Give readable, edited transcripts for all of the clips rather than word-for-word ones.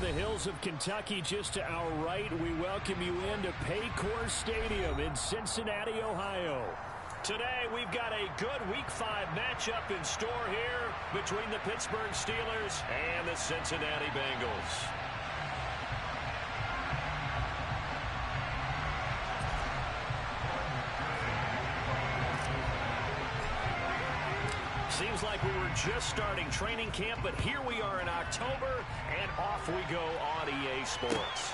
the hills of Kentucky, just to our right, we welcome you into Paycor Stadium in Cincinnati, Ohio. Today, we've got a good Week 5 matchup in store here between the Pittsburgh Steelers and the Cincinnati Bengals. Seems like we were just starting training camp, but here we are in October, and off we go on EA Sports.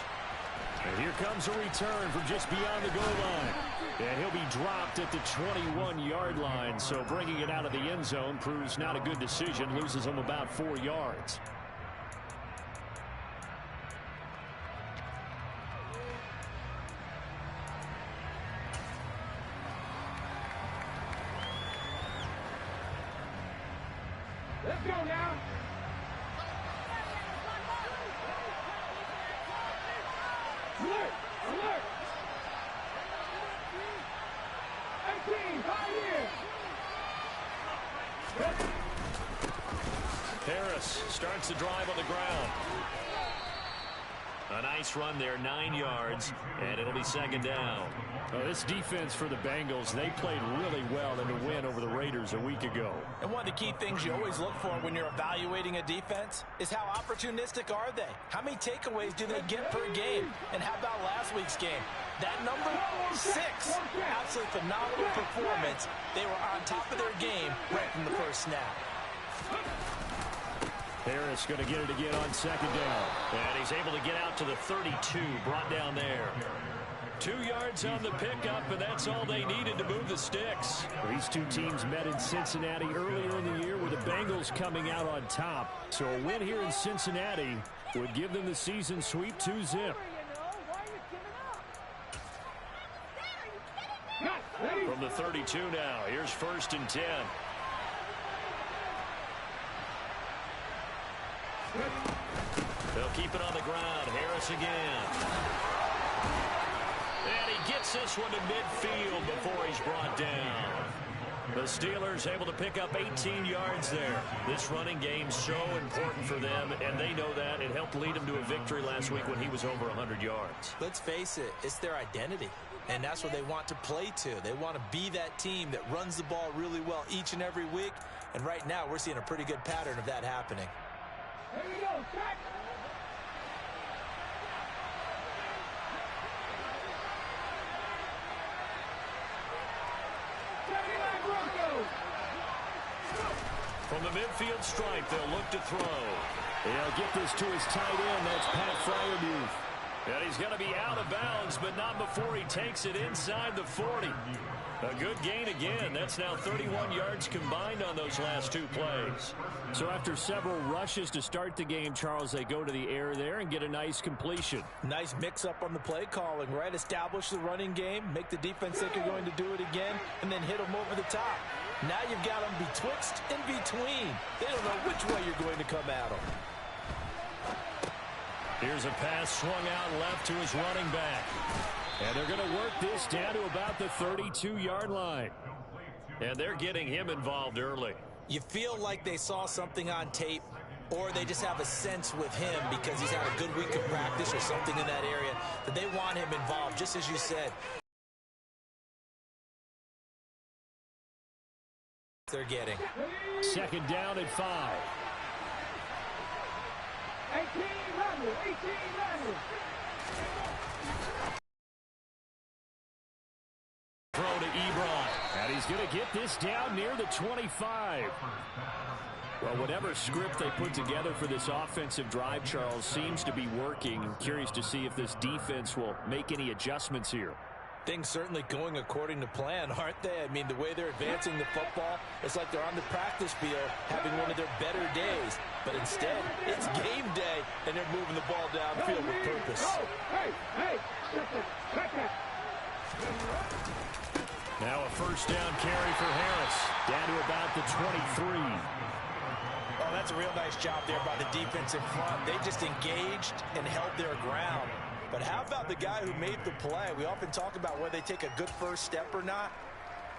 And here comes a return from just beyond the goal line. And he'll be dropped at the 21-yard line, so bringing it out of the end zone proves not a good decision, loses him about 4 yards. Let's go now. Alert! Alert! 18, 5 years. Harris starts the drive on the ground. A nice run there, 9 yards, and it'll be second down. This defense for the Bengals, they played really well in the win over the Raiders a week ago. And one of the key things you always look for when you're evaluating a defense is how opportunistic are they? How many takeaways do they get per game? And how about last week's game? That number, 6. Absolutely phenomenal performance. They were on top of their game right from the first snap. Harris going to get it again on second down. And he's able to get out to the 32, brought down there. 2 yards on the pickup, and that's all they needed to move the sticks. These two teams met in Cincinnati earlier in the year with the Bengals coming out on top. So a win here in Cincinnati would give them the season sweep 2-zip. From the 32 now, here's 1st and 10. They'll keep it on the ground. Harris again. And he gets this one to midfield before he's brought down. The Steelers able to pick up 18 yards there. This running game so important for them, and they know that. It helped lead them to a victory last week when he was over 100 yards. Let's face it, it's their identity, and that's what they want to play to. They want to be that team that runs the ball really well each and every week, and right now we're seeing a pretty good pattern of that happening. Here we go, check. From the midfield stripe, they'll look to throw. They'll get this to his tight end. That's Pat Freiermuth. And he's going to be out of bounds, but not before he takes it inside the 40. A good gain again. That's now 31 yards combined on those last 2 plays. So after several rushes to start the game, Charles, they go to the air there and get a nice completion. Nice mix-up on the play calling, right? Establish the running game, make the defense think you're going to do it again, and then hit them over the top. Now you've got them betwixt and between. They don't know which way you're going to come at them. Here's a pass swung out left to his running back. And they're going to work this down to about the 32-yard line. And they're getting him involved early. You feel like they saw something on tape, or they just have a sense with him because he's had a good week of practice or something in that area that they want him involved, just as you said. They're getting. Second down at 5. 18 runners, 18 runners. Throw to Ebron, and he's going to get this down near the 25. Well, whatever script they put together for this offensive drive, Charles, seems to be working. I'm curious to see if this defense will make any adjustments here. Things certainly going according to plan, aren't they? I mean, the way they're advancing the football, it's like they're on the practice field having one of their better days. But instead, it's game day, and they're moving the ball downfield with purpose. Hey, check that. Now a first down carry for Harris, down to about the 23. Oh, that's a real nice job there by the defense in front. They just engaged and held their ground. But how about the guy who made the play? We often talk about whether they take a good first step or not.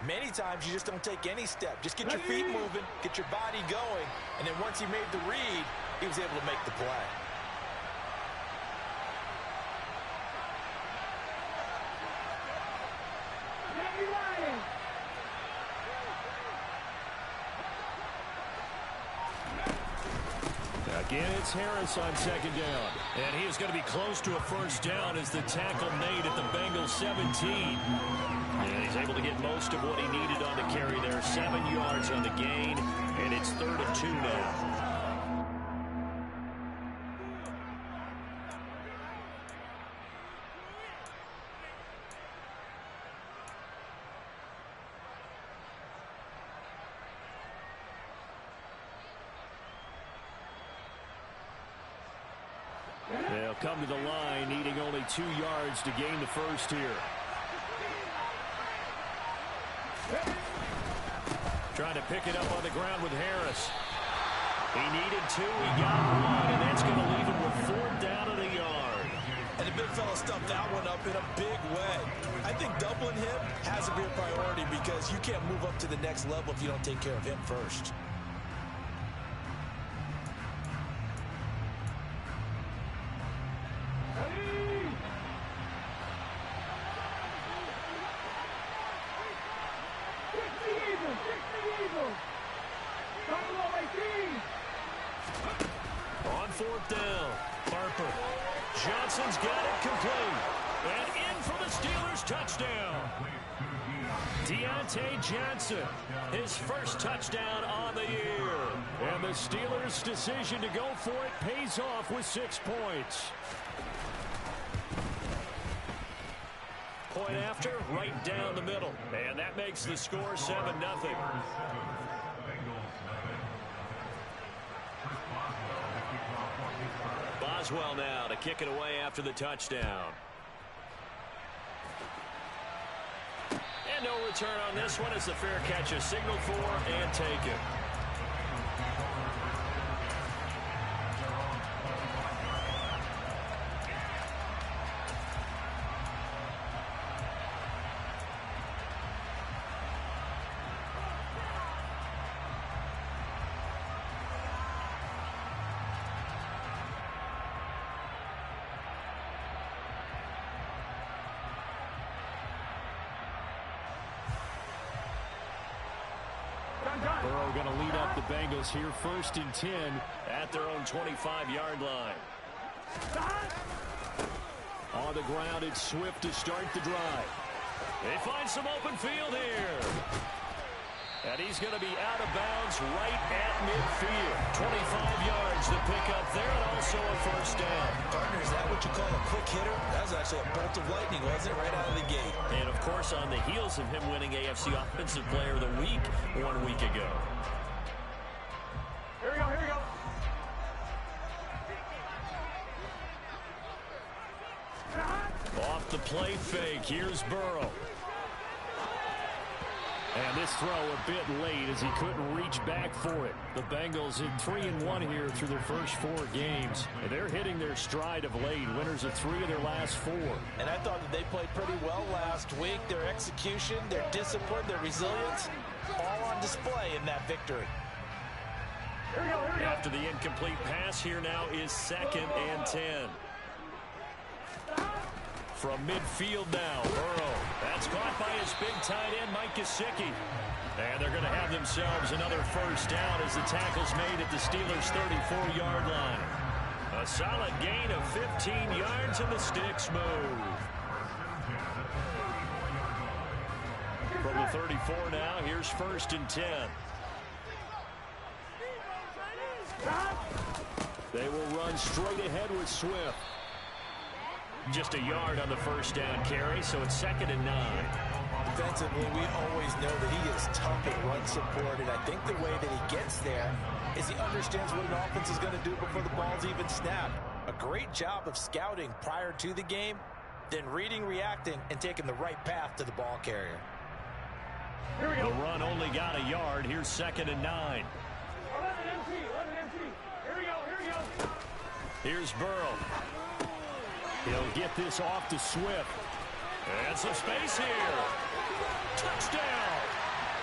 Many times you just don't take any step. Just get your feet moving, get your body going, and then once he made the read, he was able to make the play. And it's Harris on second down. And he is going to be close to a first down as the tackle made at the Bengals 17. And he's able to get most of what he needed on the carry there. 7 yards on the gain, and it's 3rd and 2 now. They'll come to the line, needing only 2 yards to gain the first here. Trying to pick it up on the ground with Harris. He needed 2, he got 1, and that's going to leave him with 4th down and a yard. And the big fella stuffed that one up in a big way. I think doubling him has to be a priority because you can't move up to the next level if you don't take care of him first. On 4th down, Harper. Johnson's got it complete. And in for the Steelers touchdown. Deontay Johnson, his first touchdown on the year. And the Steelers' decision to go for it pays off with 6 points. Point after, right down the middle. And that makes the score 7-0. Boswell now to kick it away after the touchdown. And no return on this one as the fair catch is signaled for and taken. Burrow going to lead up the Bengals here, 1st and 10 at their own 25-yard line. On the ground, it's Swift to start the drive. They find some open field here. And he's going to be out of bounds right at midfield. 25 yards to pick up there, and also a first down. Partner, is that what you call a quick hitter? That was actually a bolt of lightning, wasn't it, right out of the gate? And, of course, on the heels of him winning AFC Offensive Player of the Week 1 week ago. Here we go, here we go. Off the play fake, here's Burrow. And this throw a bit late as he couldn't reach back for it. The Bengals in 3-1 here through their first 4 games. And they're hitting their stride of late, winners of 3 of their last 4. And I thought that they played pretty well last week. Their execution, their discipline, their resilience, all on display in that victory. Here we go, here we go. After the incomplete pass, here now is 2nd and 10. From midfield now, Burrow. That's caught by his big tight end, Mike Gesicki. And they're going to have themselves another first down as the tackle's made at the Steelers' 34-yard line. A solid gain of 15 yards and the sticks move. From the 34 now, here's 1st and 10. They will run straight ahead with Swift. Just a yard on the first down carry, so it's 2nd and 9. Defensively, we always know that he is tough at run support, and I think the way that he gets there is he understands what an offense is going to do before the ball's even snapped. A great job of scouting prior to the game, then reading, reacting, and taking the right path to the ball carrier. Here we go. The run only got a yard. Here's 2nd and 9. 11 empty, 11 empty. Here we go, here we go. Here's Burrow. He'll get this off to Swift. And some space here. Touchdown!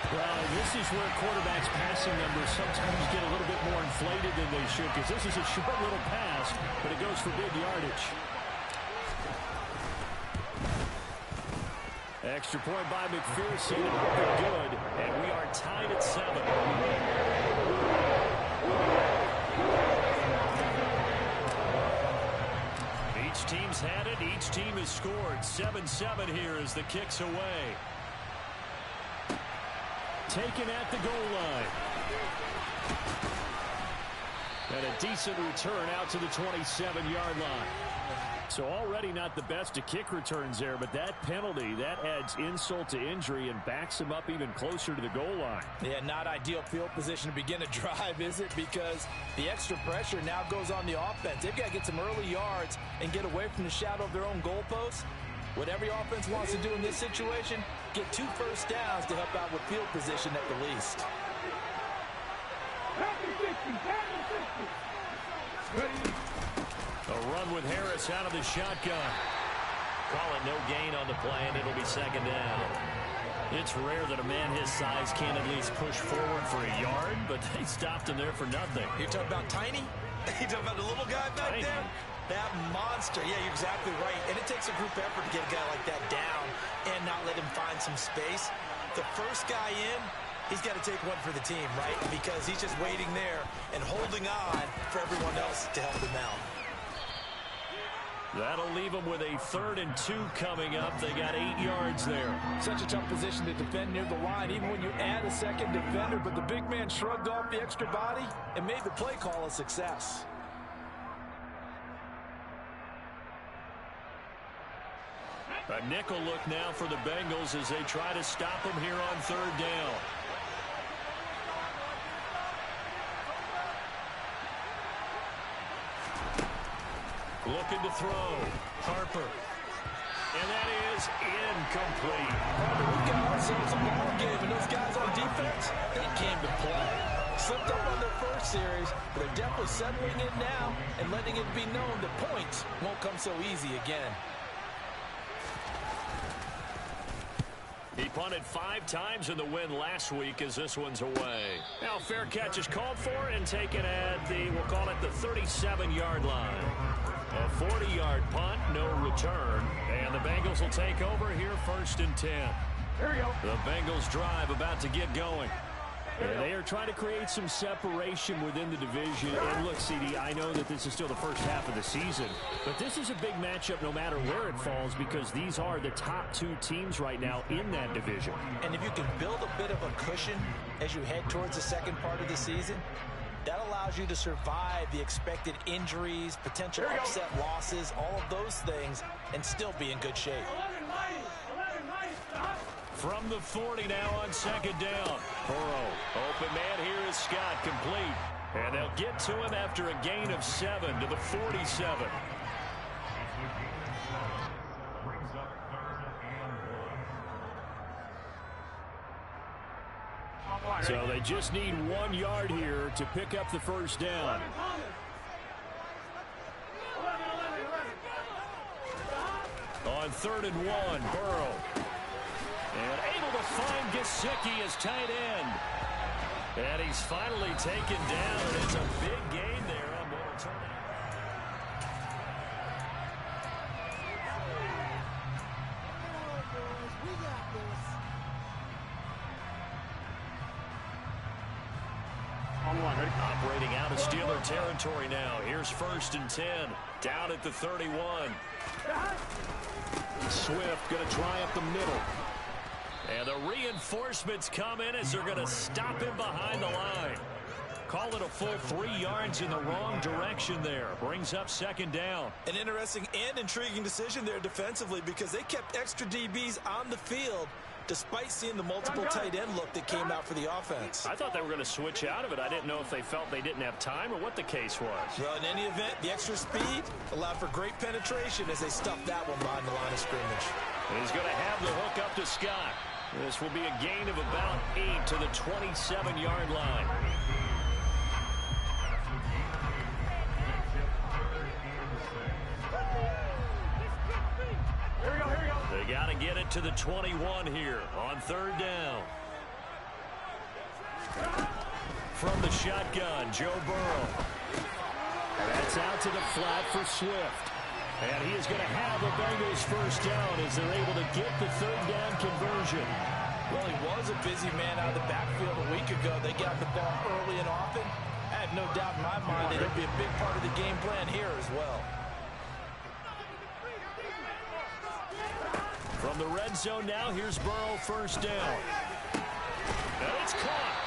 Well, this is where quarterbacks' passing numbers sometimes get a little bit more inflated than they should, because this is a short little pass, but it goes for big yardage. Extra point by McPherson. Good. And we are tied at 7. Each team's had it. Each team has scored. 7-7 here as the kick's away. Taken at the goal line. And a decent return out to the 27-yard line. So already not the best of kick returns there, but that penalty, that adds insult to injury and backs him up even closer to the goal line. Yeah, not ideal field position to begin a drive, is it? Because the extra pressure now goes on the offense. They've got to get some early yards and get away from the shadow of their own goalposts. What every offense wants to do in this situation, get 2 first downs to help out with field position at the least. A run with Harris out of the shotgun. Call it no gain on the play, and it'll be second down. It's rare that a man his size can't at least push forward for a yard, but they stopped him there for nothing. You're talking about tiny? You're talking about the little guy back there? That monster. Yeah, you're exactly right. And it takes a group effort to get a guy like that down and not let him find some space. The first guy in, he's got to take one for the team, right? Because he's just waiting there and holding on for everyone else to help him out. That'll leave them with a 3rd and 2 coming up. They got 8 yards there. Such a tough position to defend near the line, even when you add a second defender. But the big man shrugged off the extra body and made the play call a success. A nickel look now for the Bengals as they try to stop them here on 3rd down. Looking to throw. Harper. And that is incomplete. We've got ourselves a ball game, and those guys on defense, they came to play. Slipped up on their first series, but they're definitely settling in now and letting it be known that points won't come so easy again. He punted 5 times in the win last week as this one's away. Now fair catch is called for and taken at the, we'll call it the 37-yard line. A 40-yard punt, no return. And the Bengals will take over here 1st and 10. Here we go. The Bengals drive about to get going. And they are trying to create some separation within the division. And look, CD, I know that this is still the first half of the season, but this is a big matchup no matter where it falls because these are the top 2 teams right now in that division. And if you can build a bit of a cushion as you head towards the second part of the season, that allows you to survive the expected injuries, potential upset losses, all of those things, and still be in good shape. 11-9. From the 40 now on 2nd down. Burrow, open man here is Scott, complete. And they'll get to him after a gain of 7 to the 47. So they just need 1 yard here to pick up the first down. On 3rd and 1, Burrow. And able to find Gesicki as tight end. And he's finally taken down. It's a big gain there on the return. Operating out of Steeler territory now. Here's 1st and 10. Down at the 31. Swift going to try up the middle. And the reinforcements come in as they're going to stop him behind the line. Call it a full 3 yards in the wrong direction there. Brings up 2nd down. An interesting and intriguing decision there defensively because they kept extra DBs on the field despite seeing the multiple tight end look that came out for the offense. I thought they were going to switch out of it. I didn't know if they felt they didn't have time or what the case was. Well, in any event, the extra speed allowed for great penetration as they stuffed that one behind the line of scrimmage. And he's going to have the hook up to Scott. This will be a gain of about 8 to the 27-yard line. They got to get it to the 21 here on 3rd down. From the shotgun, Joe Burrow. And that's out to the flat for Swift. And he is going to have the Bengals first down as they're able to get the 3rd down conversion. Well, he was a busy man out of the backfield a week ago. They got the ball early and often. I have no doubt in my mind that it'll be a big part of the game plan here as well. From the red zone now, here's Burrow, first down. And it's caught.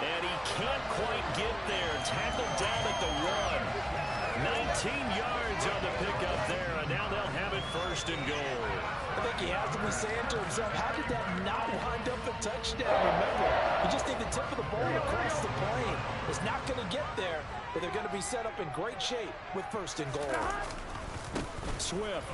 And he can't quite get there. Tackled down at the 1. 19 yards on the pickup there, and now they'll have it first and goal. I think he has to be saying to himself, how did that not wind up a touchdown? Remember, you just need the tip of the ball across the plane. It's not going to get there, but they're going to be set up in great shape with first and goal. Swift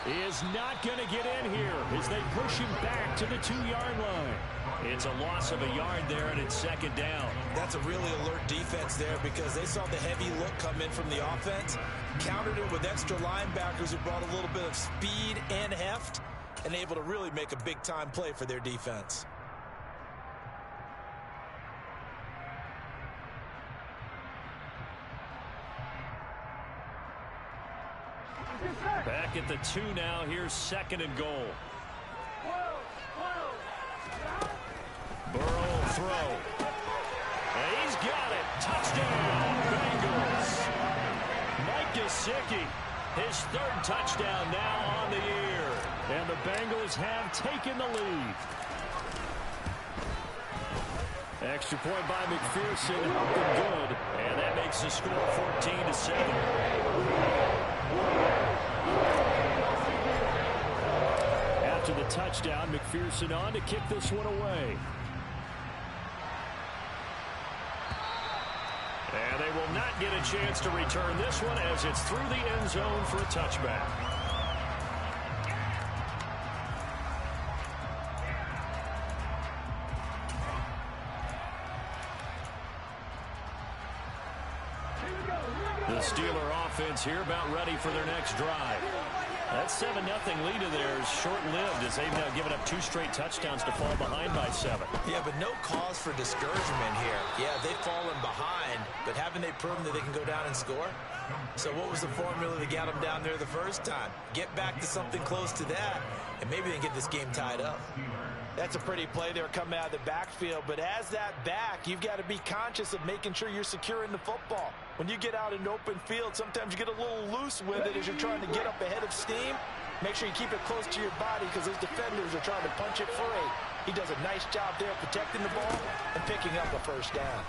is not going to get in here as they push him back to the 2-yard line. It's a loss of a yard there, and it's second down. That's a really alert defense there because they saw the heavy look come in from the offense, countered it with extra linebackers who brought a little bit of speed and heft, and able to really make a big-time play for their defense. Back at the 2 now. Here's second and goal. Burrow will throw. And he's got it. Touchdown, Bengals. Mike Gesicki, his third touchdown now on the year. And the Bengals have taken the lead. Extra point by McPherson, up and good. And that makes the score 14-7. After the touchdown, McPherson on to kick this one away. And they will not get a chance to return this one as it's through the end zone for a touchback. The Steeler offense here about ready for their next drive. That 7-0 lead of theirs short-lived as they've now given up 2 straight touchdowns to fall behind by 7. Yeah, but no cause for discouragement here. Yeah, they've fallen behind, but haven't they proven that they can go down and score? So what was the formula that got them down there the first time? Get back to something close to that, and maybe they can get this game tied up. That's a pretty play there coming out of the backfield, but as that back, you've got to be conscious of making sure you're securing the football. When you get out in open field, sometimes you get a little loose with it as you're trying to get up ahead of steam. Make sure you keep it close to your body because those defenders are trying to punch it free. He does a nice job there protecting the ball and picking up a first down.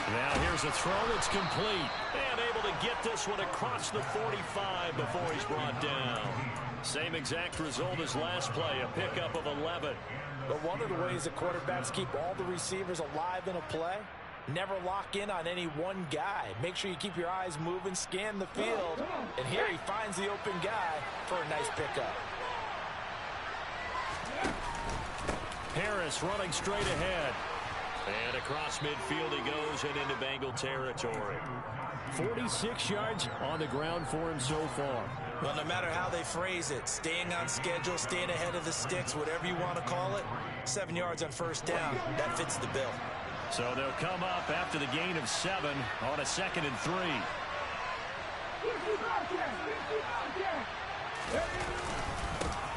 Now here's a throw that's complete. And able to get this one across the 45 before he's brought down. Same exact result as last play, a pickup of 11. But one of the ways that quarterbacks keep all the receivers alive in a play, never lock in on any one guy. Make sure you keep your eyes moving, scan the field, and here he finds the open guy for a nice pickup. Harris running straight ahead. And across midfield he goes and into Bengal territory. 46 yards on the ground for him so far. Well, no matter how they phrase it, staying on schedule, staying ahead of the sticks, whatever you want to call it, 7 yards on first down, that fits the bill. So they'll come up after the gain of 7 on a 2nd and 3.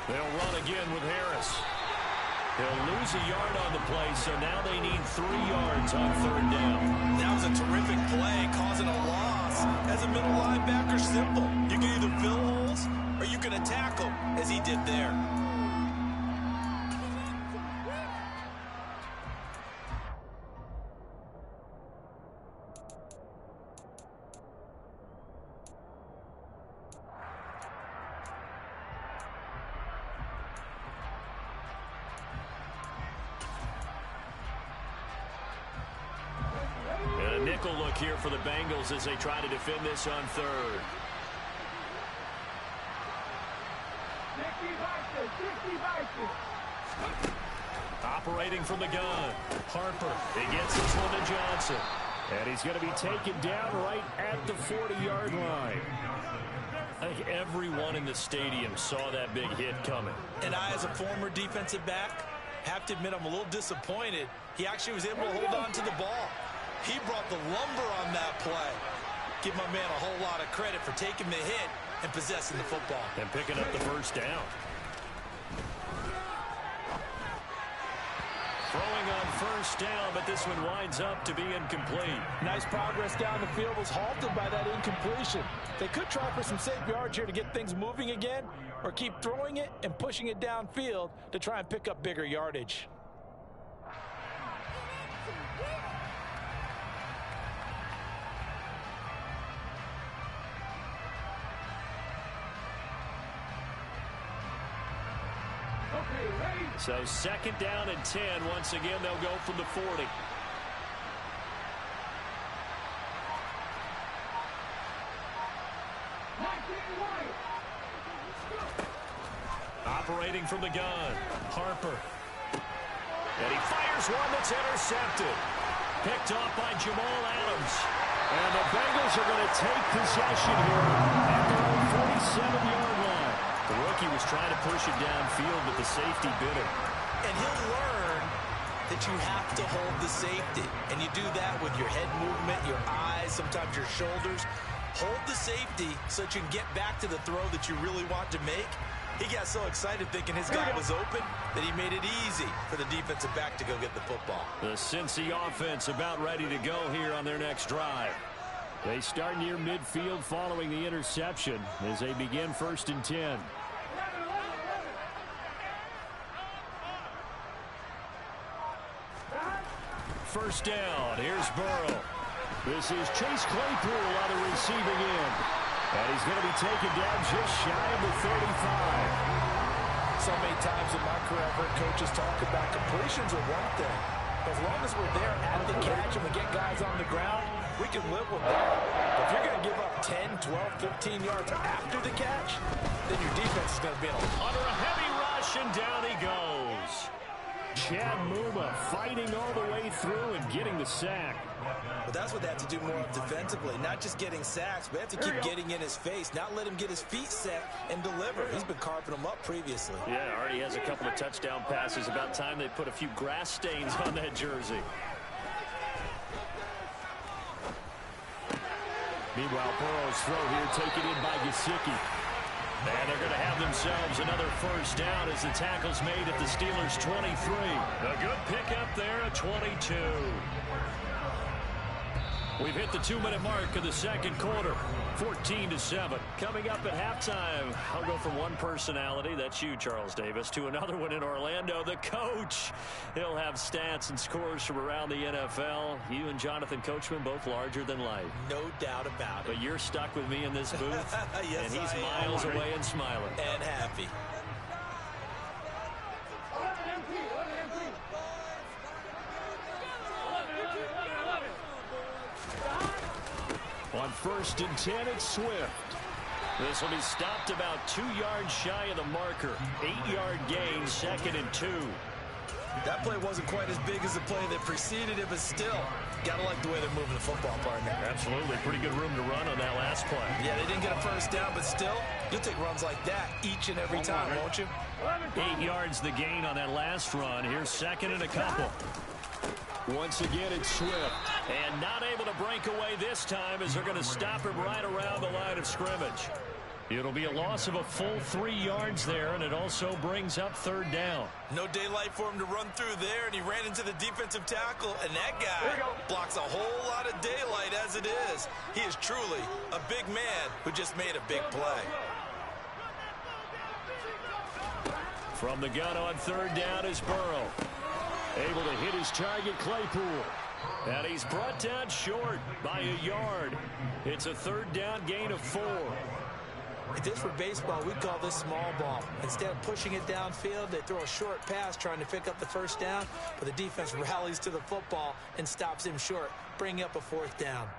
They'll run again with Harris. He'll lose a yard on the play, so now they need 3 yards on 3rd down. That was a terrific play, causing a loss. As a middle linebacker, simple. You can either fill holes or you can attack them, as he did there. Look here for the Bengals as they try to defend this on 3rd. Operating from the gun. Harper. He gets this one to Johnson. And he's going to be taken down right at the 40-yard line. I think everyone in the stadium saw that big hit coming. And I, as a former defensive back, have to admit I'm a little disappointed. He actually was able to hold on to the ball. He brought the lumber on that play. Give my man a whole lot of credit for taking the hit and possessing the football. And picking up the first down. Throwing on first down, but this one winds up to be incomplete. Nice progress down the field was halted by that incompletion. They could try for some safe yards here to get things moving again, or keep throwing it and pushing it downfield to try and pick up bigger yardage. So second down and 10. Once again, they'll go from the 40. Operating from the gun, Harper. And he fires one that's intercepted. Picked off by Jamal Adams. And the Bengals are going to take possession here at their own 47-yard line. The rookie was trying to push it downfield, but the safety bit him. And he'll learn that you have to hold the safety. And you do that with your head movement, your eyes, sometimes your shoulders. Hold the safety so that you can get back to the throw that you really want to make. He got so excited thinking his guy was open that he made it easy for the defensive back to go get the football. The Cincy offense about ready to go here on their next drive. They start near midfield following the interception as they begin 1st and 10. First down. Here's Burrow. This is Chase Claypool on the receiving end. And he's going to be taken down just shy of the 35. So many times in my career, I've heard coaches talk about completions are one thing. As long as we're there at the catch and we get guys on the ground, we can live with that. But if you're going to give up 10, 12, 15 yards after the catch, then your defense is going to be under a heavy rush, and down he goes. Chad Muma fighting all the way through and getting the sack. But that's what they have to do more of defensively. Not just getting sacks, but they have to keep getting in his face. Not let him get his feet set and deliver. He's been carving them up previously. Yeah, already has a couple of touchdown passes. About time they put a few grass stains on that jersey. Meanwhile, Burrow's throw here taken in by Gesicki. And they're going to have themselves another first down as the tackle's made at the Steelers' 23. A good pickup there at 22. We've hit the 2-minute mark of the second quarter. 14-7. Coming up at halftime, I'll go from one personality, that's you, Charles Davis, to another one in Orlando, the coach. He'll have stats and scores from around the NFL. You and Jonathan Coachman both larger than life. No doubt about it. But you're stuck with me in this booth, yes, and he's miles away and smiling. And happy. On 1st and 10, it's Swift. This will be stopped about 2 yards shy of the marker. 8-yard gain, 2nd and 2. That play wasn't quite as big as the play that preceded it, but still, gotta like the way they're moving the football, partner. Absolutely. Pretty good room to run on that last play. Yeah, they didn't get a first down, but still, you'll take runs like that each and every time, won't you? 8 yards the gain on that last run. Here's 2nd and a couple. Once again, it's Swift. And not able to break away this time as they're going to stop him right around the line of scrimmage. It'll be a loss of a full 3 yards there, and it also brings up 3rd down. No daylight for him to run through there, and he ran into the defensive tackle, and that guy blocks a whole lot of daylight as it is. He is truly a big man who just made a big play. From the gun on 3rd down is Burrow. Able to hit his target, Claypool. And he's brought down short by a yard. It's a 3rd down gain of 4. If this were baseball, we'd call this small ball. Instead of pushing it downfield, they throw a short pass trying to pick up the 1st down, but the defense rallies to the football and stops him short, bringing up a 4th down.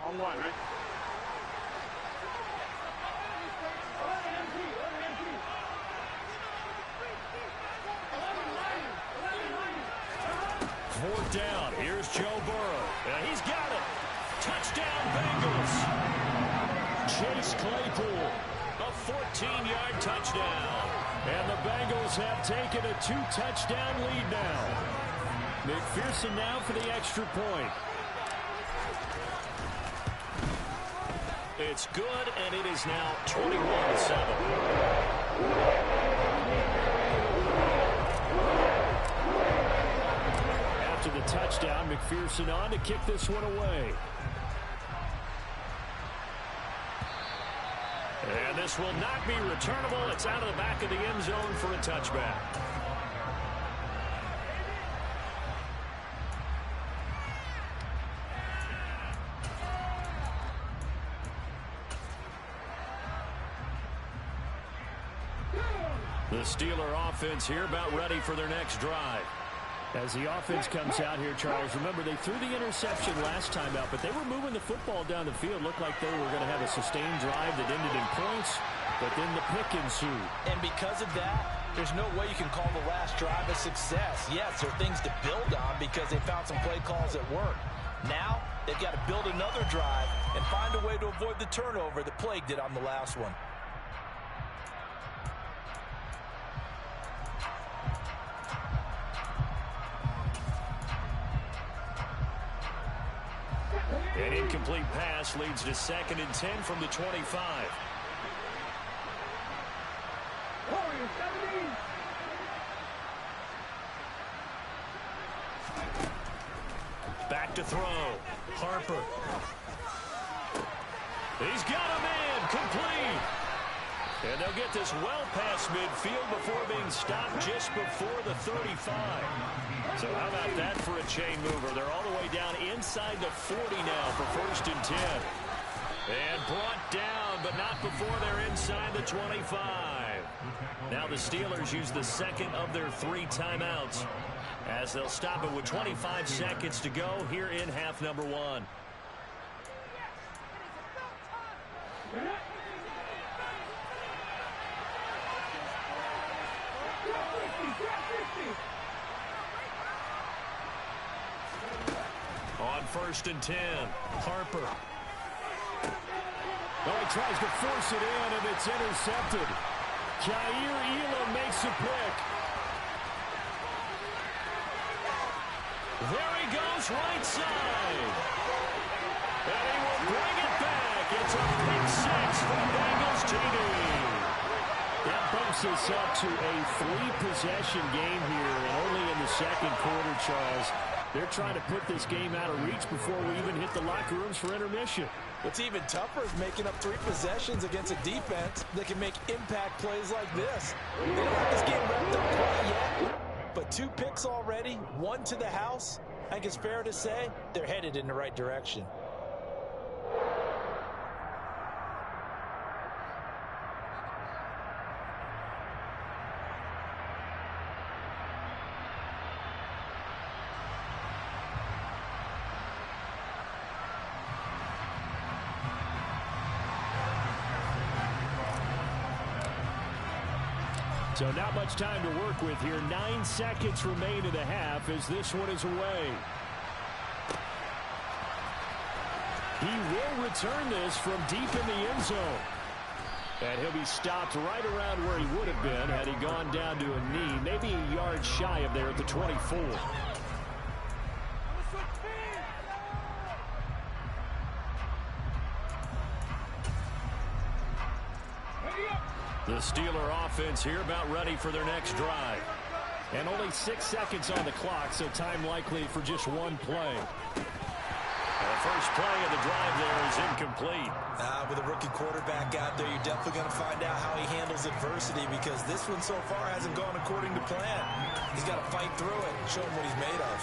On one, right? Fourth down. Here's Joe Burrow. And he's got it. Touchdown, Bengals. Chase Claypool. A 14-yard touchdown. And the Bengals have taken a 2-touchdown lead now. McPherson now for the extra point. It's good, and it is now 21-7. After the touchdown, McPherson on to kick this one away. And this will not be returnable. It's out of the back of the end zone for a touchback. The Steeler offense here about ready for their next drive. As the offense comes out here, Charles, remember they threw the interception last time out, but they were moving the football down the field. Looked like they were going to have a sustained drive that ended in points, but then the pick ensued. And because of that, there's no way you can call the last drive a success. Yes, there are things to build on because they found some play calls that work. Now, they've got to build another drive and find a way to avoid the turnover that plagued it on the last one. An incomplete pass leads to 2nd and 10 from the 25. Back to throw. Harper. He's got a man. Complete. And they'll get this well past midfield before being stopped just before the 35. So how about that for a chain mover? They're all the way down inside the 40 now for 1st and 10. And brought down, but not before they're inside the 25. Now the Steelers use the 2nd of their 3 timeouts as they'll stop it with 25 seconds to go here in half number 1. On 1st and 10, Harper. Oh, he tries to force it in, and it's intercepted. Jair Elam makes a pick. There he goes, right side. And he will bring it back. It's a pick 6 for Bengals TD. That bumps us up to a 3-possession game here, and only in the 2nd quarter, Charles. They're trying to put this game out of reach before we even hit the locker rooms for intermission. What's even tougher is making up 3 possessions against a defense that can make impact plays like this. They don't have this game wrapped up quite yet, but 2 picks already, 1 to the house. I think it's fair to say they're headed in the right direction. So not much time to work with here. 9 seconds remain in the half as this one is away. He will return this from deep in the end zone. And he'll be stopped right around where he would have been had he gone down to a knee, maybe a yard shy of there at the 24. The Steeler offense here about ready for their next drive. And only 6 seconds on the clock, so time likely for just 1 play. And the first play of the drive there is incomplete. With a rookie quarterback out there, you're definitely going to find out how he handles adversity because this one so far hasn't gone according to plan. He's got to fight through it and show him what he's made of.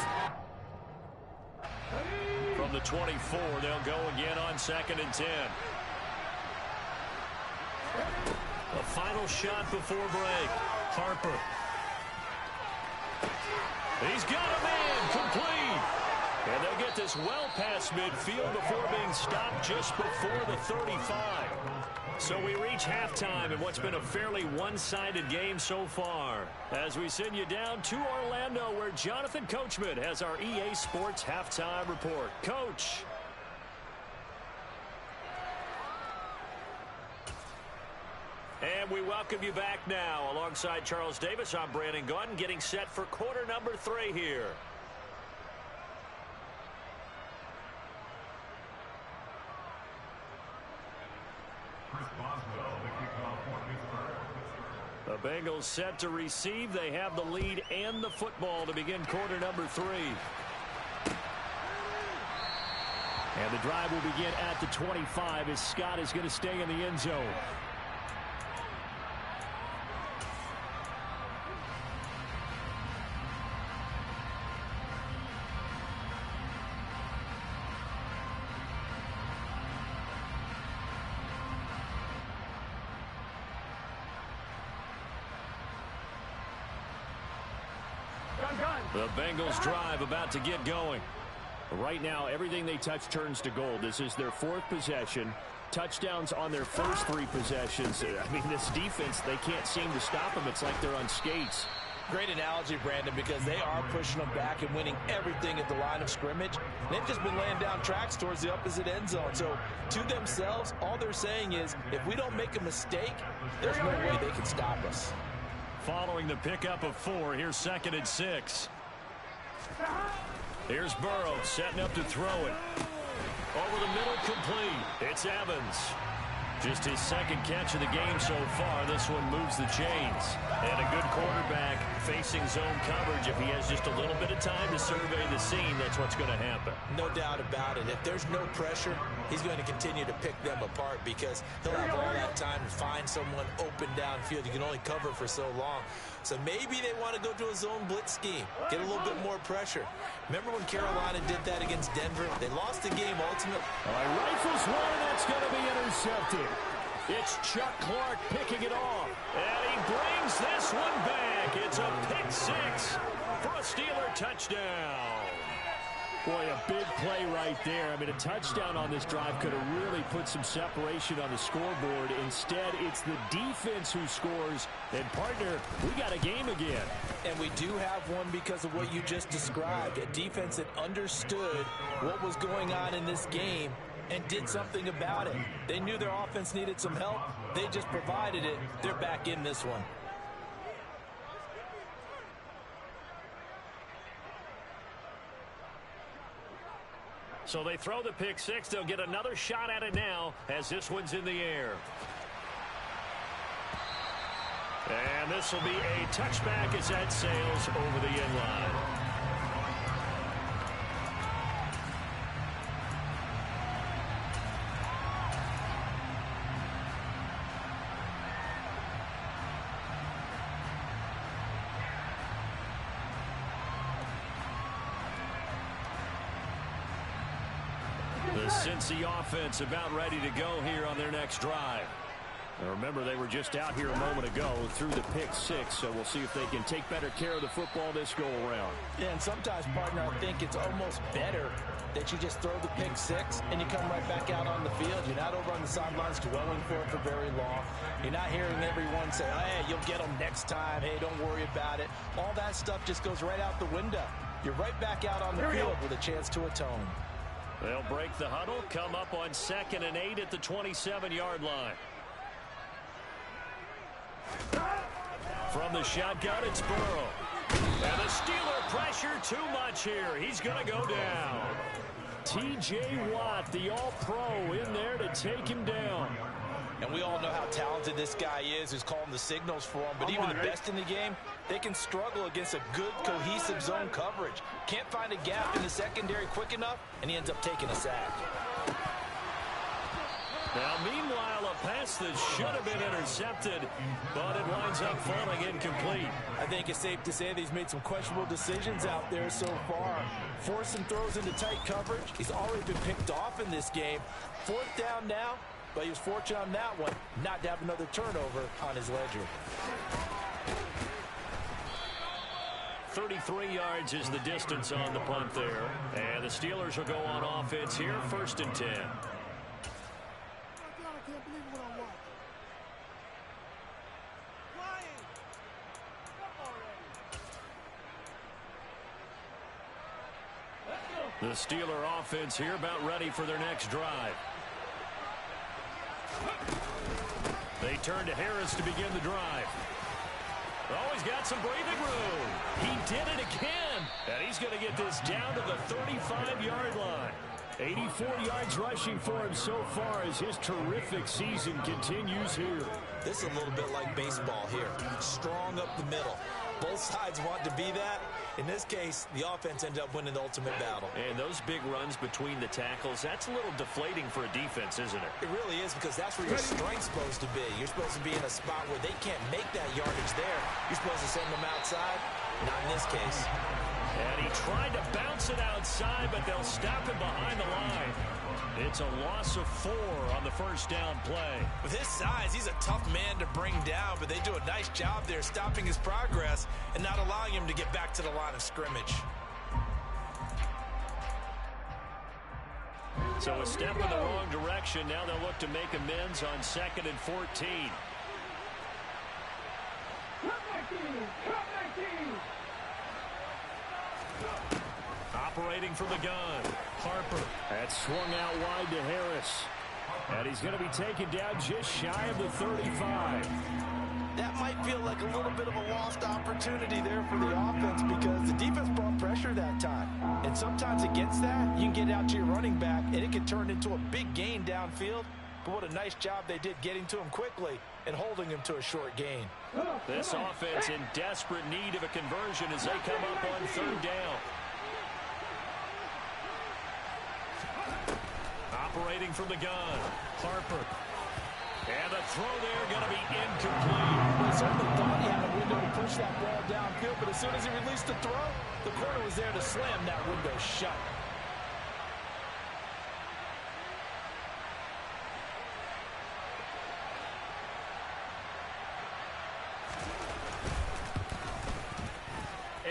From the 24, they'll go again on 2nd and 10. A final shot before break. Harper. He's got a man. Complete. And they'll get this well past midfield before being stopped just before the 35. So we reach halftime in what's been a fairly one-sided game so far. As we send you down to Orlando, where Jonathan Coachman has our EA Sports halftime report. Coach. And we welcome you back now. Alongside Charles Davis, I'm Brandon Gunn, getting set for quarter number 3 here. Bengals set to receive. They have the lead and the football to begin quarter number 3. And the drive will begin at the 25 as Scott is going to stay in the end zone. The Bengals drive about to get going. Right now, everything they touch turns to gold. This is their 4th possession. Touchdowns on their first 3 possessions. I mean, this defense, they can't seem to stop them. It's like they're on skates. Great analogy, Brandon, because they are pushing them back and winning everything at the line of scrimmage. They've just been laying down tracks towards the opposite end zone. So, to themselves, all they're saying is, if we don't make a mistake, there's no way they can stop us. Following the pickup of 4, here's 2nd and 6. Here's Burrow setting up to throw it. Over the middle, complete. It's Evans. Just his 2nd catch of the game so far. This one moves the chains. And a good quarterback facing zone coverage. If he has just a little bit of time to survey the scene, that's what's going to happen. No doubt about it. If there's no pressure, he's going to continue to pick them apart because he'll have all that time to find someone open downfield. You can only cover for so long. So maybe they want to go to a zone blitz scheme, get a little bit more pressure. Remember when Carolina did that against Denver? They lost the game ultimately. Rifles one, that's going to be intercepted. It's Chuck Clark picking it off. And he brings this one back. It's a pick 6 for a Steeler touchdown. Boy, a big play right there. I mean, a touchdown on this drive could have really put some separation on the scoreboard. Instead, it's the defense who scores. And, partner, we got a game again. And we do have one because of what you just described. A defense that understood what was going on in this game and did something about it. They knew their offense needed some help. They just provided it. They're back in this one. So they throw the pick 6. They'll get another shot at it now as this one's in the air. And this will be a touchback as that sails over the end line. The Cincy offense about ready to go here on their next drive. Now remember, they were just out here a moment ago through the pick 6, so we'll see if they can take better care of the football this go-around. Yeah, and sometimes, partner, I think it's almost better that you just throw the pick 6 and you come right back out on the field. You're not over on the sidelines dwelling for it for very long. You're not hearing everyone say, hey, you'll get them next time. Hey, don't worry about it. All that stuff just goes right out the window. You're right back out on the field with a chance to atone. They'll break the huddle, come up on 2nd and 8 at the 27-yard line. From the shotgun, it's Burrow. And the Steeler pressure too much here. He's going to go down. T.J. Watt, the all-pro, in there to take him down. And we all know how talented this guy is who's calling the signals for him. But even the best in the game, they can struggle against a good, cohesive zone coverage. Can't find a gap in the secondary quick enough, and he ends up taking a sack. Now, meanwhile, a pass that should have been intercepted, but it winds up falling incomplete. I think it's safe to say that he's made some questionable decisions out there so far. Forcing throws into tight coverage. He's already been picked off in this game. 4th down now, but he was fortunate on that one not to have another turnover on his ledger. 33 yards is the distance on the punt there. And the Steelers will go on offense here, 1st and 10. The Steeler offense here about ready for their next drive. They turn to Harris to begin the drive. Oh, he's got some breathing room. He did it again. And he's going to get this down to the 35-yard line. 84 yards rushing for him so far as his terrific season continues here. This is a little bit like baseball here. Strong up the middle. Both sides want to be that. In this case, the offense ended up winning the ultimate battle. And those big runs between the tackles, that's a little deflating for a defense, isn't it? It really is, because that's where your strength's supposed to be. You're supposed to be in a spot where they can't make that yardage there. You're supposed to send them outside. Not in this case. And he tried to bounce it outside, but they'll stop him behind the line. It's a loss of 4 on the first down play. With his size, he's a tough man to bring down, but they do a nice job there stopping his progress and not allowing him to get back to the line of scrimmage. So a step in the wrong direction. Now they'll look to make amends on 2nd and 14. Operating from the gun, Harper. That's swung out wide to Harris. And he's going to be taken down just shy of the 35. That might feel like a little bit of a lost opportunity there for the offense, because the defense brought pressure that time. And sometimes against that, you can get out to your running back, and it can turn into a big gain downfield. But what a nice job they did getting to him quickly and holding him to a short gain. This offense in desperate need of a conversion as they come up on 3rd down. Operating from the gun, Harper. And the throw there going to be incomplete. He certainly thought he had a window to push that ball downfield, but as soon as he released the throw, the corner was there to slam that window shut.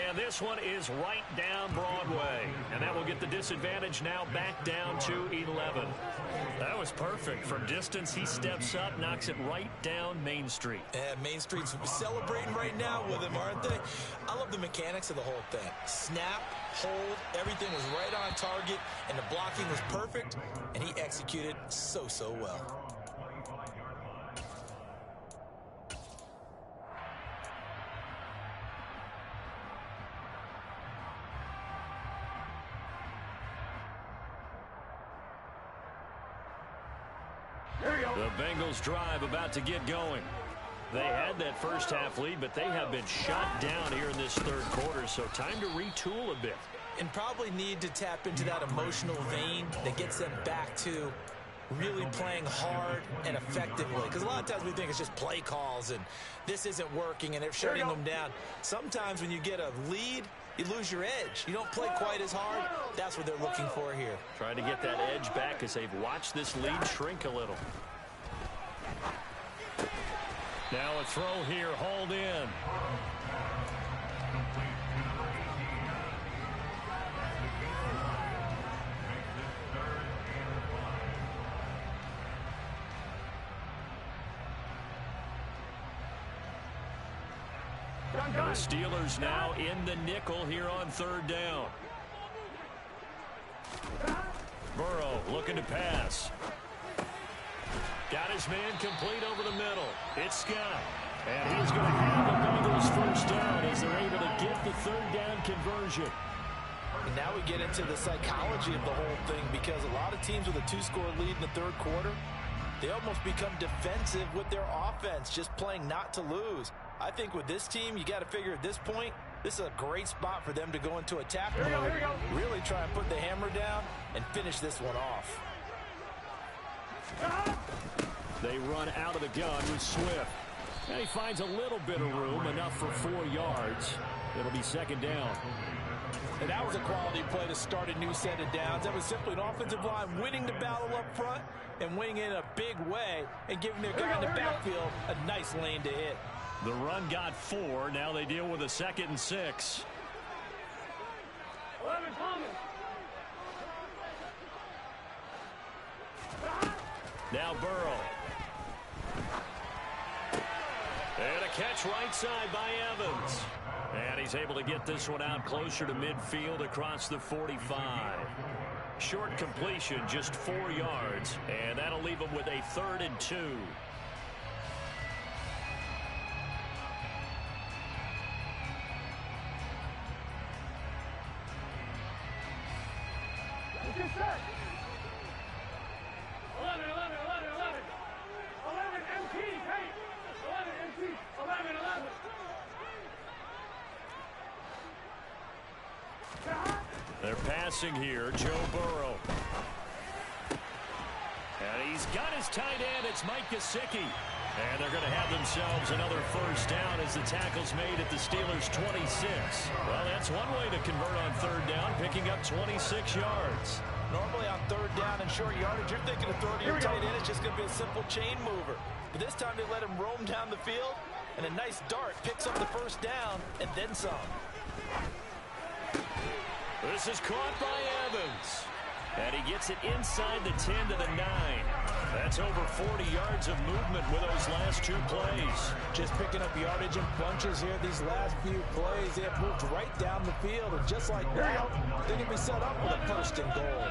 And this one is right down Broadway. And that will get the disadvantage now back down to 11. That was perfect. From distance, he steps up, knocks it right down Main Street. And Main Street's celebrating right now with him, aren't they? I love the mechanics of the whole thing. Snap, hold, everything was right on target, and the blocking was perfect, and he executed so well. The Bengals drive about to get going. They had that first half lead, but they have been shot down here in this 3rd quarter, so time to retool a bit. And probably need to tap into that emotional vein that gets them back to really playing hard and effectively. Because a lot of times we think it's just play calls and this isn't working and they're shutting them down. Sometimes when you get a lead, you lose your edge. You don't play quite as hard. That's what they're looking for here. Trying to get that edge back as they've watched this lead shrink a little. Now a throw here, hauled in. The Steelers now in the nickel here on 3rd down. Burrow looking to pass. Got his man complete over the middle. It's Scott. And he's going to have the Bengals first down as they're able to get the 3rd down conversion. And now we get into the psychology of the whole thing, because a lot of teams with a 2-score lead in the 3rd quarter, they almost become defensive with their offense, just playing not to lose. I think with this team, you got to figure at this point, this is a great spot for them to go into attack mode, really try and put the hammer down and finish this one off. They run out of the gun with Swift. And he finds a little bit of room, enough for 4 yards. It'll be 2nd down. And that was a quality play to start a new set of downs. That was simply an offensive line winning the battle up front and winning in a big way and giving their guy in the backfield a nice lane to hit. The run got 4. Now they deal with a 2nd and 6. 11 coming. Now Burrow. And a catch right side by Evans. And he's able to get this one out closer to midfield across the 45. Short completion, just 4 yards. And that'll leave him with a 3rd and 2. Get set. 11 MT, hey. passing here. Joe Burrow. And he's got his tight end. It's Mike Gesicki. And they're going to have themselves another first down as the tackle's made at the Steelers' 26. Well, that's one way to convert on third down, picking up 26 yards. Normally on third down and short yardage, you're thinking of throwing to your tight end. It's just going to be a simple chain mover. But this time they let him roam down the field, and a nice dart picks up the first down and then some. This is caught by Evans. And he gets it inside the 10 to the 9. That's over 40 yards of movement with those last two plays. Just picking up yardage in bunches here. These last few plays, they have moved right down the field. And just like that, they can be set up with a first and goal.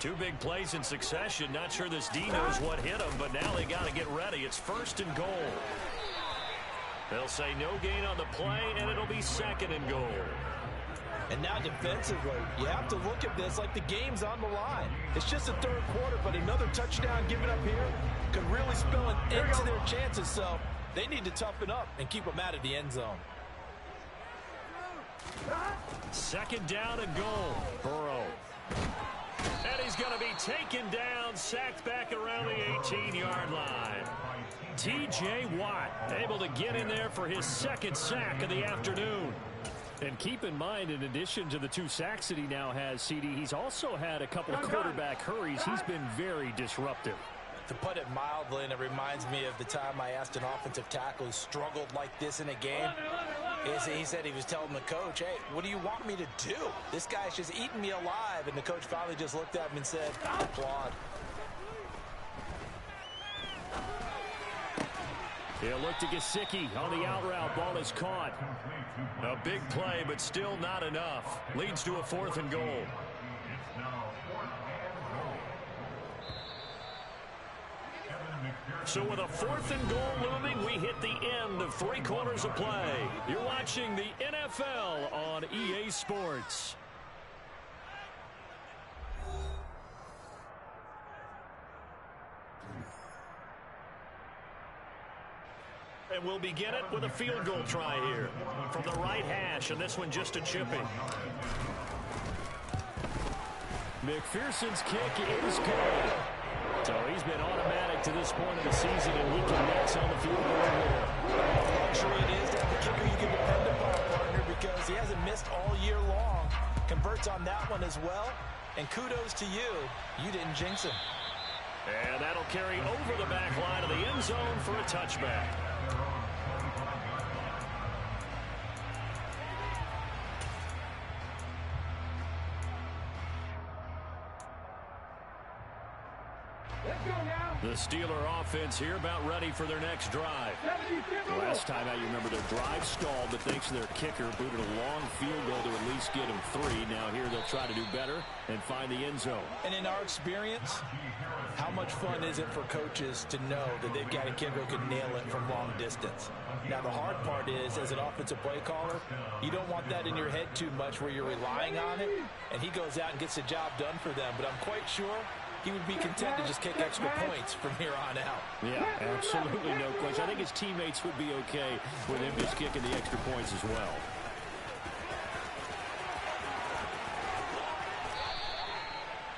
Two big plays in succession. Not sure this D knows what hit them, but now they got to get ready. It's first and goal. They'll say no gain on the play, and it'll be second and goal. And now defensively, you have to look at this like the game's on the line. It's just the third quarter, but another touchdown given up here could really spell an end to their chances. So they need to toughen up and keep them out of the end zone. Second down and goal. Burrow. And he's going to be taken down, sacked back around the 18-yard line. T.J. Watt able to get in there for his second sack of the afternoon. And keep in mind, in addition to the 2 sacks that he now has, CD, he's also had a couple of quarterback hurries. He's been very disruptive. To put it mildly, and it reminds me of the time I asked an offensive tackle who struggled like this in a game. He said he was telling the coach, hey, what do you want me to do? This guy's just eating me alive. And the coach finally just looked at him and said, applaud. He'll look to Gesicki on the out route. Ball is caught. A big play, but still not enough. Leads to a fourth and goal. So with a fourth and goal looming, we hit the end of 3 quarters of play. You're watching the NFL on EA Sports. And we'll begin it with a field goal try here from the right hash, and this one just a chipping. McPherson's kick is good. So he's been automatic to this point of the season, and he connects on the field goal here. Luxury it is to have a kicker you can depend upon, partner, because he hasn't missed all year long. Converts on that one as well, and kudos to you. You didn't jinx him. And that'll carry over the back line of the end zone for a touchback. The Steeler offense here about ready for their next drive. Last time out, you remember their drive stalled, but thanks to their kicker, booted a long field goal to at least get them 3. Now here they'll try to do better and find the end zone. And in our experience, how much fun is it for coaches to know that they've got a kicker who can nail it from long distance? Now, the hard part is, as an offensive play caller, you don't want that in your head too much where you're relying on it, and he goes out and gets the job done for them. But I'm quite sure he would be content to just kick extra points from here on out. Yeah, absolutely no question. I think his teammates would be okay with him just kicking the extra points as well.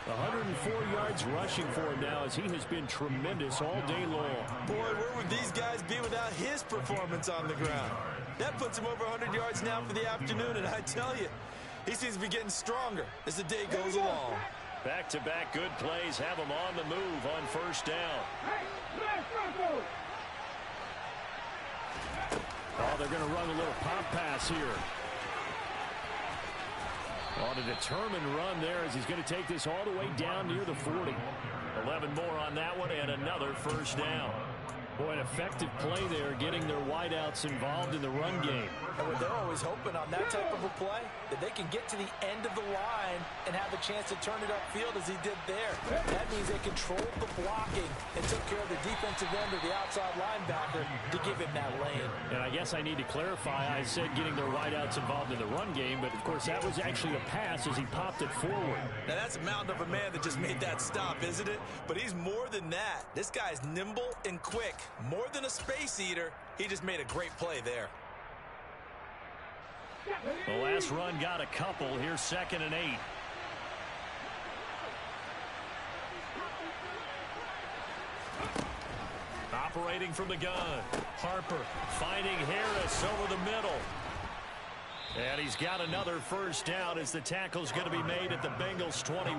.104 yards rushing for him now, as he has been tremendous all day long. Boy, where would these guys be without his performance on the ground? That puts him over 100 yards now for the afternoon, and I tell you, he seems to be getting stronger as the day goes along. Back-to-back good plays have him on the move on first down. Oh, they're going to run a little pop pass here. On a determined run there as he's going to take this all the way down near the 40. 11 more on that one and another first down. Boy, an effective play there, getting their wideouts involved in the run game. And they're always hoping on that type of a play that they can get to the end of the line and have a chance to turn it upfield as he did there. That means they controlled the blocking and took care of the defensive end or the outside linebacker to give him that lane. And I guess I need to clarify, I said getting their wideouts involved in the run game, but of course that was actually a pass as he popped it forward. Now that's a mountain of a man that just made that stop, isn't it? But he's more than that. This guy's nimble and quick. More than a space eater, he just made a great play there. The last run got a couple. Here's 2nd and 8. rotating from the gun. Harper finding Harris over the middle. And he's got another first down as the tackle's going to be made at the Bengals 21.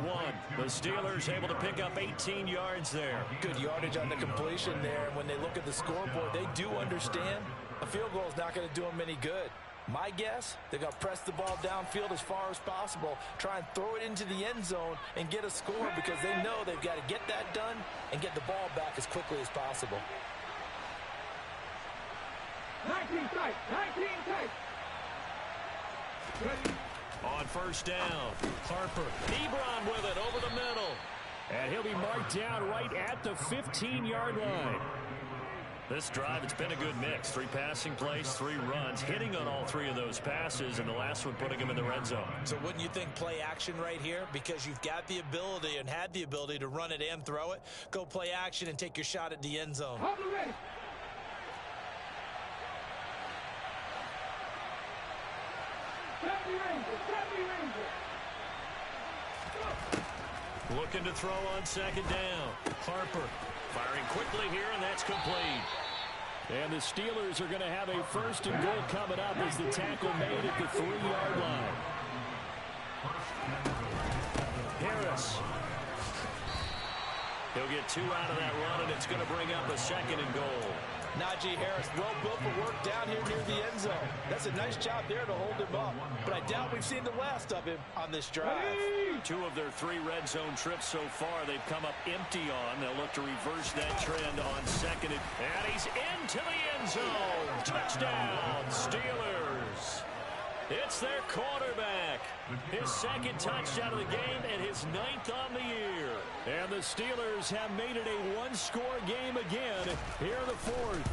The Steelers able to pick up 18 yards there. Good yardage on the completion there. And when they look at the scoreboard, they do understand a field goal is not going to do them any good. My guess, they're going to press the ball downfield as far as possible, try and throw it into the end zone and get a score because they know they've got to get that done and get the ball back as quickly as possible. 19 tight, 19 tight. On first down, Harper. Ebron with it over the middle. And he'll be marked down right at the 15-yard line. This drive, it's been a good mix. 3 passing plays, 3 runs, hitting on all 3 of those passes, and the last one putting him in the red zone. So wouldn't you think play action right here? Because you've got the ability and had the ability to run it and throw it. Go play action and take your shot at the end zone. Looking to throw on second down. Harper firing quickly here, and that's complete. And the Steelers are going to have a first and goal coming up as the tackle made at the 3-yard line. Harris. He'll get 2 out of that run, and it's going to bring up a second and goal. Najee Harris, well built for work down here near the end zone. That's a nice job there to hold him up. But I doubt we've seen the last of him on this drive. 2 of their 3 red zone trips so far, they've come up empty on. They'll look to reverse that trend on second. And he's into the end zone. Touchdown, Steelers. It's their quarterback. His second touchdown of the game and his 9th on the year. And the Steelers have made it a 1-score game again here in the 4th.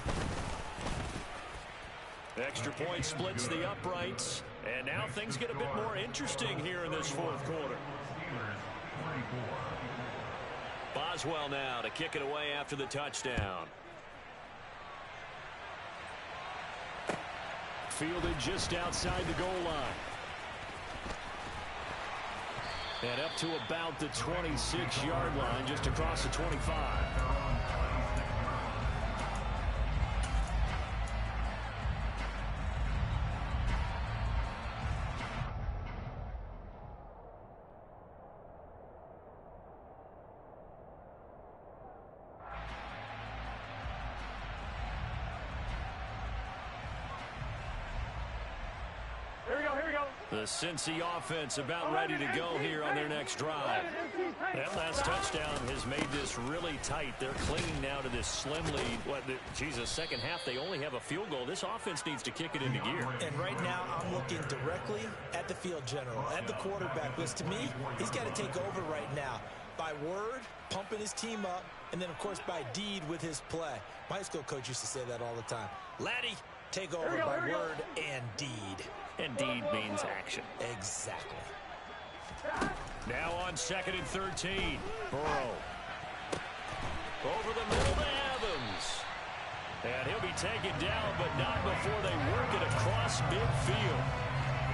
Extra point splits the uprights. And now things get a bit more interesting here in this 4th quarter. Boswell now to kick it away after the touchdown. Fielded just outside the goal line. And up to about the 26-yard line, just across the 25. The Cincy offense about ready to go here on their next drive. That last touchdown has made this really tight. They're clinging now to this slim lead. The second half, they only have a field goal. This offense needs to kick it into gear. And right now, I'm looking directly at the field general, at the quarterback. Because to me, he's got to take over right now. By word, pumping his team up, and then, of course, by deed with his play. My high school coach used to say that all the time. Laddie, take over by word and deed. And deed means action. Exactly. Now on 2nd and 13. Burrow. Over the middle to Evans. And he'll be taken down, but not before they work it across midfield.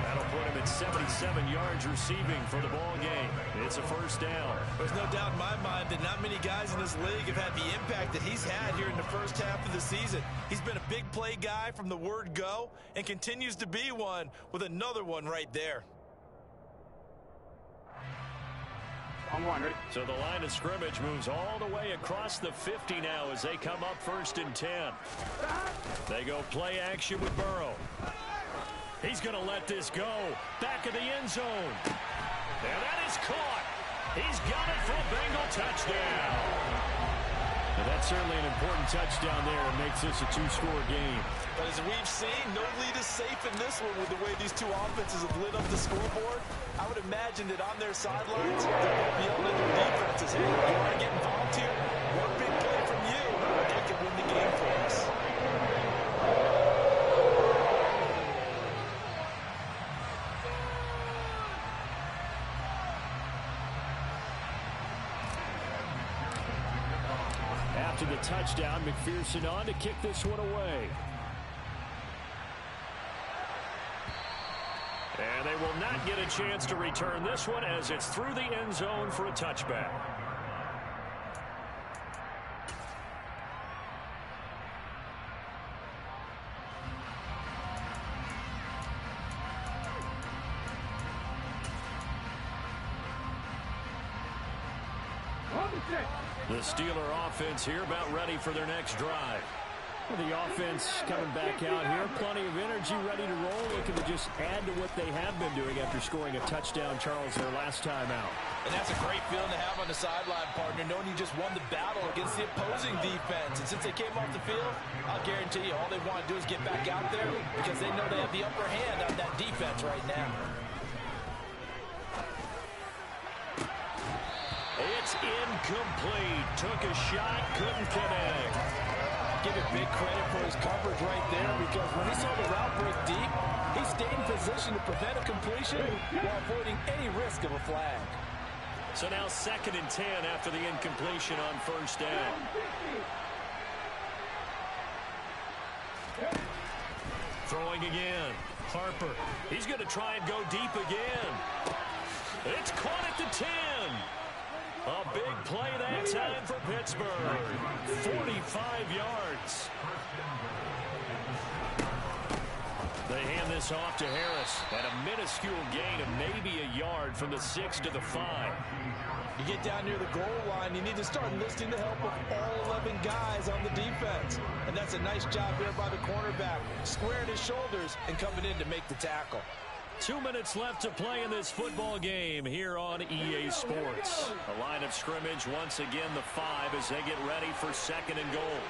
That'll put him at 77 yards receiving for the ball game. It's a first down. There's no doubt in my mind that not many guys in this league have had the impact that he's had here in the first half of the season. He's been a big play guy from the word go and continues to be one with another one right there. So the line of scrimmage moves all the way across the 50 now as they come up 1st and 10. They go play action with Burrow. He's going to let this go. Back of the end zone. And that is caught. He's got it for a Bengal touchdown. And that's certainly an important touchdown there. It makes this a 2-score game. But as we've seen, no lead is safe in this one with the way these 2 offenses have lit up the scoreboard. I would imagine that on their sidelines, they're going to be yelling at their defenses, hey, you want to get involved here? One big play from you, that could win the game for us. After the touchdown, McPherson on to kick this one away. And they will not get a chance to return this one as it's through the end zone for a touchback. The Steeler offense here about ready for their next drive. Well, the offense coming back out here. Plenty of energy, ready to roll. Looking to just add to what they have been doing after scoring a touchdown, Charles, their last time out. And that's a great feeling to have on the sideline, partner, knowing you just won the battle against the opposing defense. And since they came off the field, I'll guarantee you all they want to do is get back out there because they know they have the upper hand on that defense right now. It's incomplete. Took a shot, couldn't connect. Give it big credit for his coverage right there because when he saw the route break deep, he stayed in position to prevent a completion while avoiding any risk of a flag. So now 2nd and 10 after the incompletion on first down. Throwing again. Harper. He's going to try and go deep again. It's caught at the 10. A big play that time for Pittsburgh. 45 yards. They hand this off to Harris at a minuscule gain of maybe a yard from the 6 to the 5. You get down near the goal line, you need to start enlisting the help of all 11 guys on the defense. And that's a nice job there by the cornerback, squaring his shoulders and coming in to make the tackle. 2 minutes left to play in this football game here on EA Sports. A line of scrimmage, once again the 5 as they get ready for 2nd and goal.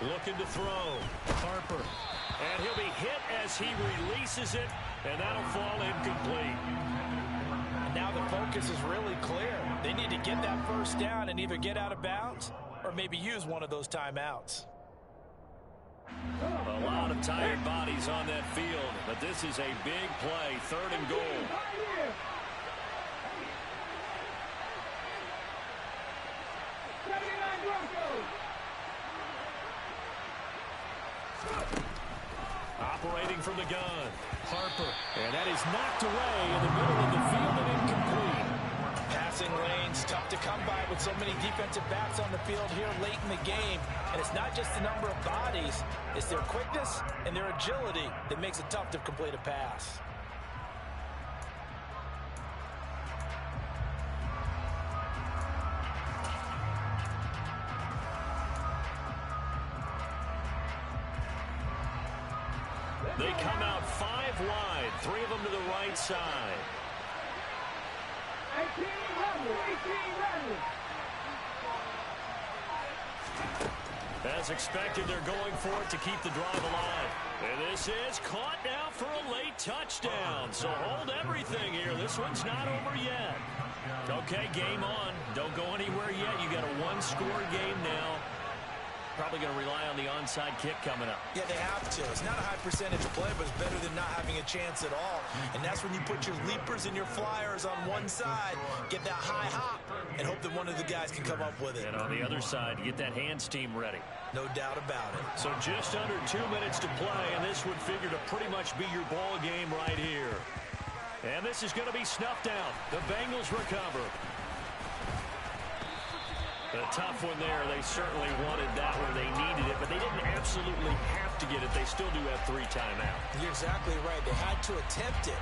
Looking to throw. Harper. And he'll be hit as he releases it, and that'll fall incomplete. And now the focus is really clear. They need to get that first down and either get out of bounds or maybe use one of those timeouts. A lot of tired bodies on that field, but this is a big play, 3rd and goal. Operating from the gun, Harper. And that is knocked away in the middle of the field and incomplete. Passing lanes, tough to come by with so many defensive backs on the field here late in the game. And it's not just the number of bodies, it's their quickness and their agility that makes it tough to complete a pass. They come out 5 wide, 3 of them to the right side. 18 As expected, they're going for it to keep the drive alive. And this is caught now for a late touchdown. So hold everything here. This one's not over yet. Okay, game on. Don't go anywhere yet. You got a 1-score game now. Probably going to rely on the onside kick coming up. Yeah, they have to. It's not a high percentage play, but it's better than not having a chance at all. And that's when you put your leapers and your flyers on one side, get that high hop, and hope that one of the guys can come up with it. And on the other side, you get that hands team ready. No doubt about it. So just under 2 minutes to play, and this would figure to pretty much be your ball game right here. And this is going to be snuffed out. The Bengals recover. A tough one there. They certainly wanted that where they needed it, but they didn't absolutely have to get it. They still do have 3 timeouts. You're exactly right. They had to attempt it.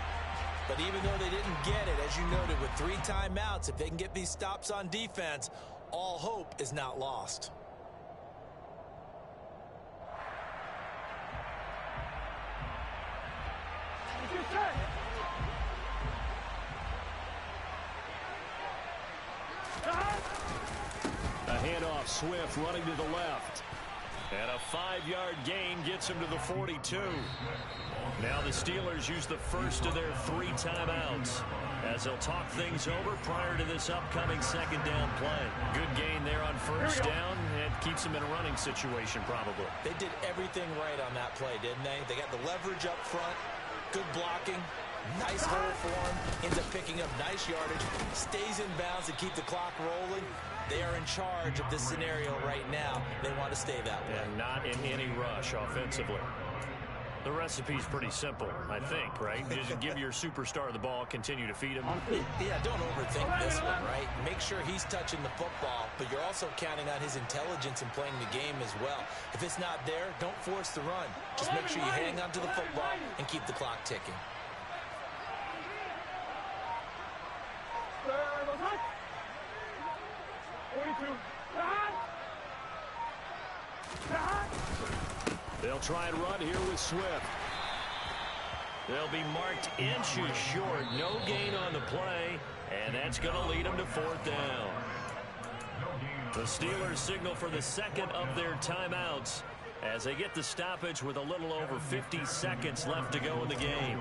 But even though they didn't get it, as you noted, with 3 timeouts, if they can get these stops on defense, all hope is not lost. A handoff, Swift running to the left. And a 5-yard gain gets him to the 42. Now the Steelers use the first of their 3 timeouts as they'll talk things over prior to this upcoming 2nd down play. Good gain there on first down. It keeps them in a running situation probably. They did everything right on that play, didn't they? They got the leverage up front, good blocking, nice hole for him, ends up picking up nice yardage, stays in bounds to keep the clock rolling. They are in charge of this scenario right now. They want to stay that way. And not in any rush offensively. The recipe's pretty simple, I think, right? Just give your superstar the ball, continue to feed him. Yeah, don't overthink this one, right? Make sure he's touching the football, but you're also counting on his intelligence in playing the game as well. If it's not there, don't force the run. Just make sure you hang on to the football and keep the clock ticking. 42. They'll try and run here with Swift. They'll be marked inches short. No gain on the play, and that's going to lead them to 4th down. The Steelers signal for the second of their timeouts as they get the stoppage with a little over 50 seconds left to go in the game.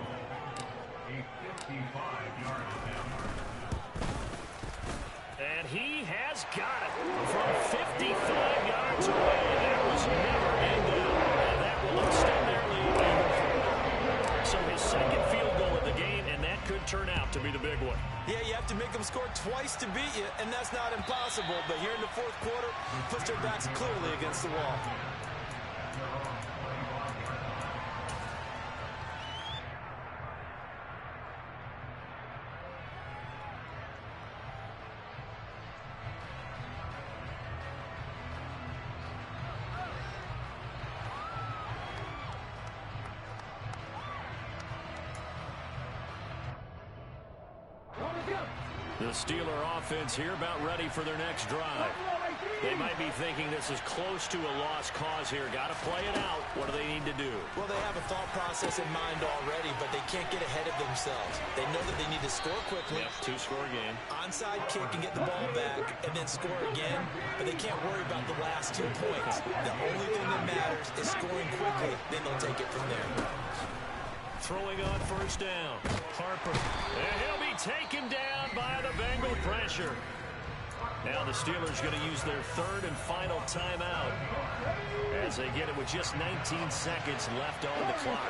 And he has got it from 55 yards away. That was never in doubt, and that will extend their lead even further. So his second field goal of the game, and that could turn out to be the big one. Yeah, you have to make them score twice to beat you, and that's not impossible. But here in the 4th quarter, puts their backs clearly against the wall. The Steeler offense here about ready for their next drive. They might be thinking this is close to a lost cause here. Got to play it out. What do they need to do? Well, they have a thought process in mind already, but they can't get ahead of themselves. They know that they need to score quickly. Yep, 2-score game. Onside kick and get the ball back and then score again, but they can't worry about the last 2 points. The only thing that matters is scoring quickly, then they'll take it from there. Throwing on 1st down. Harper. And he'll be taken down by the Bengal pressure. Now the Steelers going to use their 3rd and final timeout as they get it with just 19 seconds left on the clock.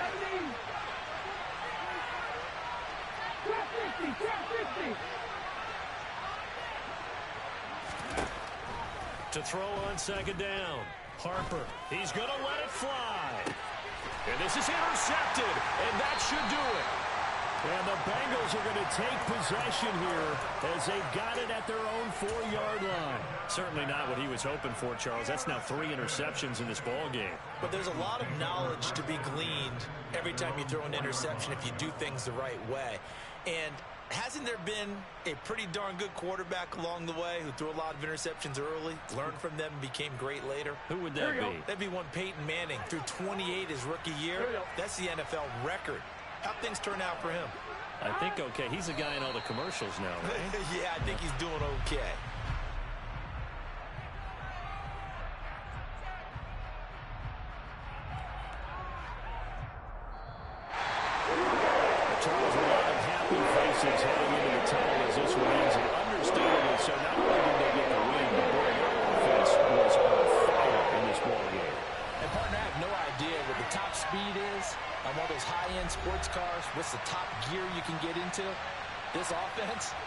To throw on 2nd down. Harper. He's going to let it fly. And this is intercepted, and that should do it. And the Bengals are going to take possession here as they've got it at their own 4-yard line. Certainly not what he was hoping for, Charles. That's now 3 interceptions in this ball game. But there's a lot of knowledge to be gleaned every time you throw an interception if you do things the right way. And hasn't there been a pretty darn good quarterback along the way who threw a lot of interceptions early, learned from them, and became great later? Who would that be? That'd be one Peyton Manning. Threw 28 his rookie year. That's the NFL record. How'd things turn out for him? I think okay. He's a guy in all the commercials now, right? Yeah, I think he's doing okay. Charles, a lot of happy faces heading into the tunnel as this one ends, and understandably so. Not only did they get the win, but boy, their offense was on fire in this ball game. And partner, I have no idea what the top speed is on one of those high-end sports cars. What's the top gear you can get into? This offense,